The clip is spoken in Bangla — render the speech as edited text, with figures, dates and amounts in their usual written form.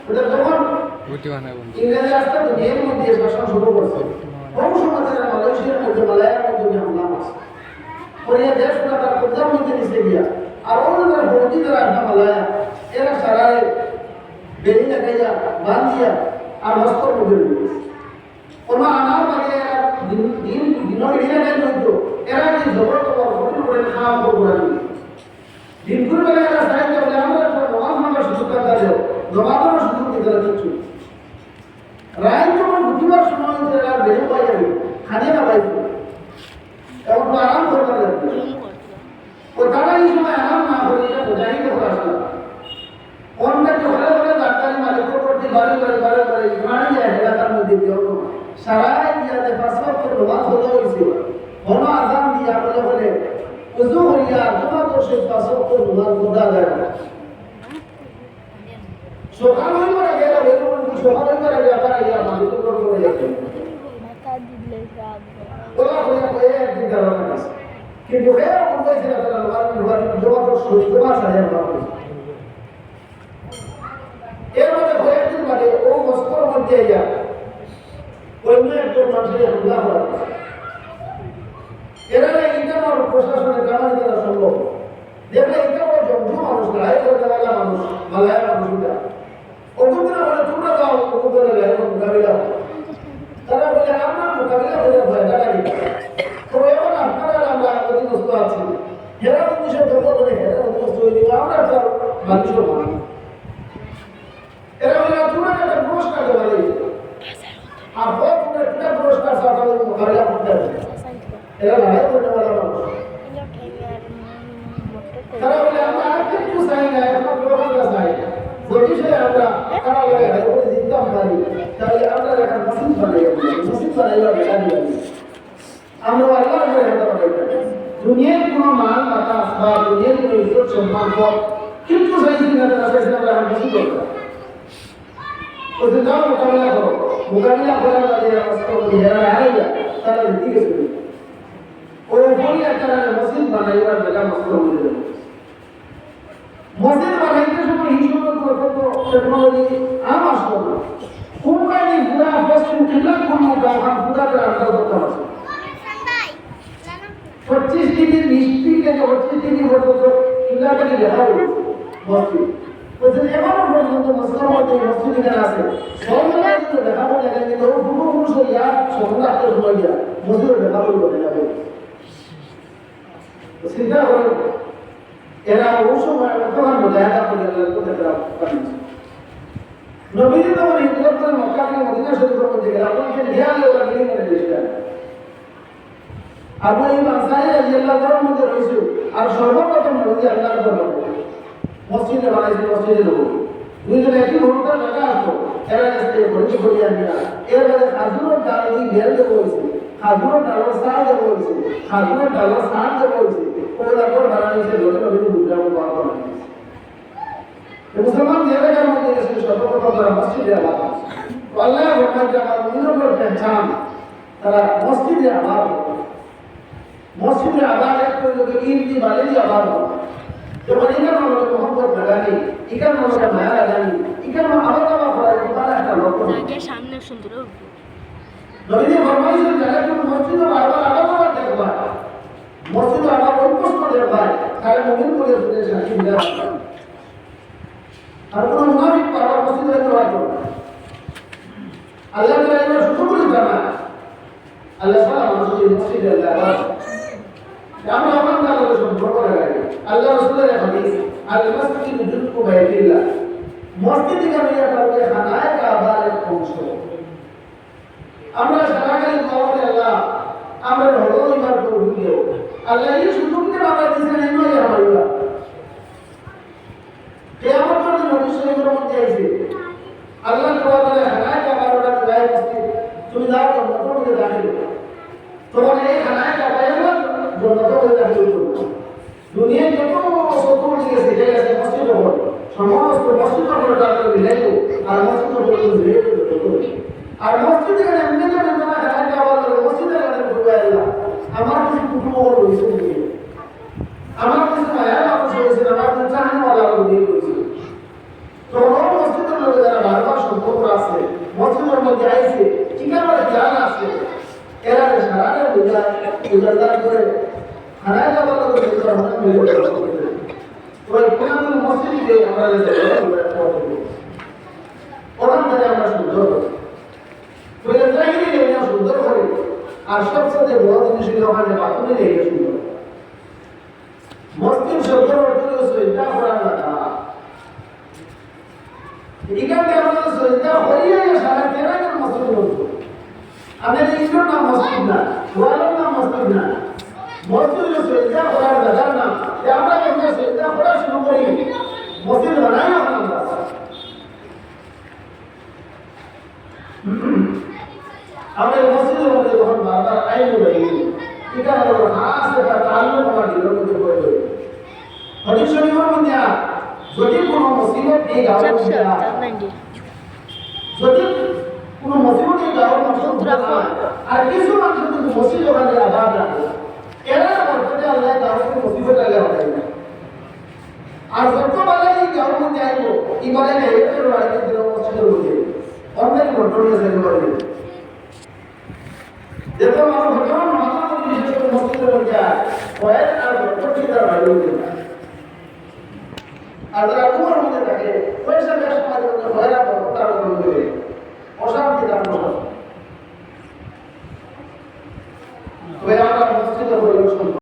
ওটা যখন ইংরেজি আসতে দুনিয়ার মধ্যে শাসন শুরু করছে বহু সময় তারা মালয়েশিয়ার মধ্যে মালায়ার মধ্যে হামলা মারছে কোরিয়া দেশগুলো তার কবজার মধ্যে নিচে গিয়া আর অন্যরা বৌদ্ধি যারা আসা মালায়া এরা সারায় বেরি লাগাইয়া বান্ধিয়া আর মস্তর মধ্যে ঢুকেছে কোনো আনার আগে দিন বেরিয়ে নেয় কিন্তু এরা যে জবর খবর কঠিন করে খাওয়া করবো দিন করে বেলা এরা সাহিত্য বলে আমরা একটা নবাব নামের সুযোগ কাজা দেব নবাবেরও সুযোগ দিতে কিছু রায় যখন বুঝিবার সময় এরা বেড়ে পাই যাবে খানিয়ে না পাইব এখন তো আরাম করতে লাগবে ও তারা এই সময় আরাম না করে এটা বোঝাই কথা আসলাম কোনটাকে হলে হলে ডাক্তারি মালিক করতে বাড়ি ঘুমাই যায় এলাকার মধ্যে কেউ সারাই দিয়া দেখা সব প্রভাব হতে হয়েছে কোন আজান দিয়া বলে বলে উজু হইয়া তোমার তো সে পাশক তো তোমার বোঝা যায় না সকাল হইবার আগে সকাল হইবার আগে আপনারা ইয়া মালিক করে যাবেন ওরা হইয়া কয়ে একদিন কারণ আছে কিন্তু এরা বলতেছিল তারা লোহার জমা তো জমা ছাড়ে এর মধ্যে কয়েকদিন বাদে ও মস্কোর মধ্যে যা অন্য একজন মানুষের হামলা করা এরা ইন্টারনাল প্রশাসনের কারণে তারা সম্ভব দেখলে ইন্টারনাল জমজু মানুষ লড়াই করে দেওয়া মানুষ মালায় মানুষটা ওগুলো বলে তোমরা যাও ওগুলো মোকাবিলা তারা বলে আমরা মোকাবিলা করে ভয় দাঁড়াই তো এখন আপনারা আমরা অধীনস্থ আছি হেরা উদ্দেশ্য করে হেরা অধীনস্থ হয়ে দিব আমরা তো মানুষের মানুষ এরা বলে তোমরা একটা পুরস্কার দেওয়া আর তোমরা একটা পুরস্কার সরকার মোকাবিলা করতে হবে এরা লড়াই করতে পারে তারা বলে আমরা আর কিছু চাই না আমরা পুরস্কার চাই যদি সে আমরা তারা বলে ওই জিততাম পারি তাহলে আমরা একটা মসজিদ বানাইবার বেলা দিলাম আমরা আল্লাহর উপরে হাত পাঠাই দুনিয়ার কোনো মান বাতাস বা দুনিয়ার কোনো ইজ্জত সম্মান কিন্তু চাইছি না তারা চাইছি আমরা মসজিদ করতে ওদের যাও মোকাবিলা করো মোকাবিলা করার বাদে হেরা হারাইয়া তারা দিকে চলে ওই বলিয়া তারা মসজিদ বানাইবার বেলা মস্ত বলে দেবে মসজিদ বানাইতে সময় হিসেবে টেকনোলজি আম আসলো না কোম্পানি পুরা পশ্চিম কিল্লার কোনো গাঁওখান পুরা আন্দাজ করতে পারছে 25 ডিগ্রি 20 থেকে 25 ডিগ্রি পর্যন্ত কিল্লাটাকে দেখা হয়েছে মসজিদ বলছেন এখনো পর্যন্ত মসজিদের মধ্যে মসজিদ এখানে আছে সব জায়গায় কিন্তু দেখা বলে গেলে কিন্তু পূর্বপুরুষ ইয়া সন্ধ্যা আটটার সময় গিয়া মসজিদে দেখা বলে যাবে চিন্তা করেন এরা ওই সময় তখন দেখা করে পাঠিয়েছে নবীজি তখন হিজরত করে মক্কা থেকে মদিনা শরীফের মধ্যে গেলেন আপনাকে ধ্যান ওরা গিয়ে মনে দিয়েছিলেন আবু আইয়ুব আনসারী রাদিয়াল্লাহু তাআলার মধ্যে রয়েছে আর সর্বপ্রথম নবীজি আল্লাহর দরবারে মসজিদে বানাইছে মসজিদে লোক দুইজনে একই মুহূর্তে টাকা আসতো এরা কাছে ঘড়ি ঘড়ি আনিয়া এরপরে খাজুরের ডাল দিয়ে বের দেবো হয়েছে খাজুরের ডালের সার দেবো হয়েছে খাজুরের ডালের সার দেবো হয়েছে ওগুলা পর বানাইছে ধরে নবীজি বুঝলাম বাবা মুসলমান জায়গার মধ্যে এসে সর্বপ্রথম তারা মসজিদে আবাদ আল্লাহ ভগবান যে আমার মূল্যবোধ চান তারা মসজিদে আবাদ মসজিদে আবাদ এক করে লোকে ইন্দি বালি আবাদ যখন এখানে আমাদের মোহাম্মদ লাগানি এখানে আমাদের মায়া লাগানি এখানে আবার আবার করার তোমার একটা লক্ষ্য সামনে সুন্দর নবীজি ফরমাইছেন যারা কোন মসজিদে বারবার আবার দেখবা মসজিদে আবার অভ্যস্ত দেখবা তারা মুমিন করে ফিরে সাক্ষী দেওয়া আর কোন মুনাফিক বারবার মসজিদে ব্যবহার করবে আল্লাহ তাআলা এর সুযোগ জানা আল্লাহ তাআলা মসজিদে আল্লাহ আমরা আমার দালালের সম্পর্ক লাগাই আল্লাহ রাসূলের হাদিস আল মাসজিদু জুজউ বাইতিল্লাহ মসজিদ কামিয়া করবে খানায়ে কাবার এক অংশ আমরা সারাকালী দোয়া করি আল্লাহ আমরা হলো ইমার করে দিও আল্লাহ এই সুযোগকে আমরা দিছেন এই নয় আল্লাহ কিয়ামত পর্যন্ত নবী শরীফের মধ্যে আছে আল্লাহ তাআলা খানায়ে কাবার ওটা গায়ে মসজিদ তুমি যাও তো মধ্যে দাখিল তোমার এই খানায়ে কাবার দুনিয়ার যত শত্রু ঠিক আছে যে আছে মসজিদ হল সমস্ত মসজিদ হল তাদের মিলাই আর মসজিদ হল মিলাই আর মসজিদে গেলে এমনি না না হারাই যাওয়ার মসজিদে গেলে আমার কিছু কুটুম্ব রয়েছে মসজিদের মধ্যে আইছে ঠিকানার জান আছে এরা সারারে উজাদার করে খানায় যাবার লোক ভিতরে আমরা মিলে ওই পুরানো মসজিদে আমরা ওখান থেকে আমরা সুন্দর করি সুন্দর করি আর সবচেয়ে বড় জিনিস হলো ওখানে বাথরুমে নিয়ে সুন্দর মসজিদ শব্দের অর্থ হলো সজ্জা করার জায়গা এখানে আমরা সজ্জা করিয়ে সারা কেরাকের মসজিদ বলবো আমাদের ইন্দ্রর নাম মসজিদ না ওয়ালের নাম মসজিদ না মসজিদ হলো সজ্জা করার জায়গার নাম আমরা যখন সজ্জা করা শুরু করি মসজিদ বানাই আমরা আমরা মসজিদের মধ্যে যখন বারবার আইন হয়ে গেল এটা হলো হাস একটা তাল্লুক আমার দিলের মধ্যে হয়ে গেল হাদিস শরীফের মধ্যে যদি কোনো মুসিবত এই গাওয়ার মধ্যে যদি কোনো মুসিবত এই গাওয়ার মধ্যে আর কিছু মানুষ কিন্তু মসজিদ ওখানে আঘাত রাখে এরা বলতে আল্লাহ গাওয়ার মুসিবত আগে হবে আর যত বেলা এই গাওয়ার মধ্যে আইব এই বেলা এর বাড়িতে দিল মসজিদের মধ্যে অনেক ঘটনা আছে বলে দেখো আমার ঘটনা মাথা বিশেষ করে মসজিদের মধ্যে কয়েক আর প্রতিটা বাইরে আর যারা কুমার মধ্যে থাকে পয়সা ব্যবসা করে